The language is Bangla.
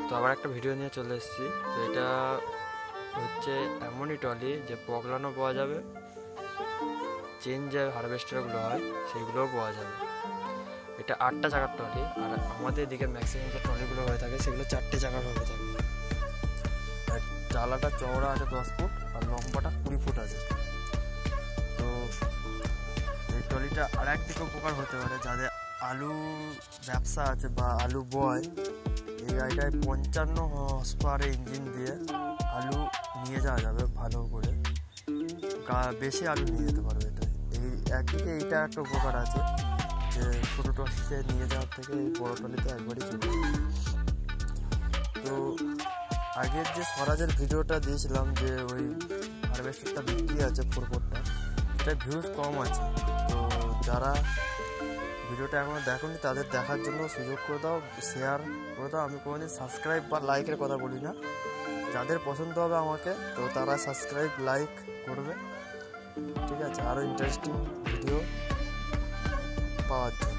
তো আবার একটা ভিডিও নিয়ে চলে এসেছি। তো এটা হচ্ছে এমনই ট্রলি যে পগলানো পাওয়া যাবে, চেন যে হারভেস্টারগুলো হয় সেইগুলোও পাওয়া যাবে। এটা 8টা চাকার ট্রলি, আর আমাদের এদিকে ম্যাক্সিমাম যে ট্রলিগুলো হয়ে থাকে সেগুলো 4টে চাকার হয়ে থাকে। আর চালাটা চওড়া আছে 10 ফুট আর লম্বাটা 20 ফুট আছে। তো এই ট্রলিটা আর একদিকে উপকার হতে পারে যাদের আলু ব্যবসা আছে বা আলু বয়। এই গাড়িটায় 55 হর্স পাওয়ার ইঞ্জিন দিয়ে আলু নিয়ে যাওয়া যাবে ভালো করে, বেশি আলু নিয়ে যেতে পারবে। এটা এই একদিকে এইটা একটা উপকার আছে যে ছোটো ট্রলিতে নিয়ে যাওয়ার থেকে এই বড়ো ট্রলিতে একবারই চলে যাবে। তো আগের যে স্বরাজের ভিডিওটা দিয়েছিলাম যে ওই হারভেস্টারটা বিক্রি আছে 4x4টা, এটা ভিউজ কম আছে। তো যারা ভিডিওটা এখনও দেখোনি তাদের দেখার জন্য সুযোগ করে দাও, শেয়ার করে দাও। আমি কোনোদিন সাবস্ক্রাইব বা লাইকের কথা বলি না, যাদের পছন্দ হবে আমাকে তো তারা সাবস্ক্রাইব লাইক করবে, ঠিক আছে, আরও ইন্টারেস্টিং ভিডিও পাওয়ার জন্য।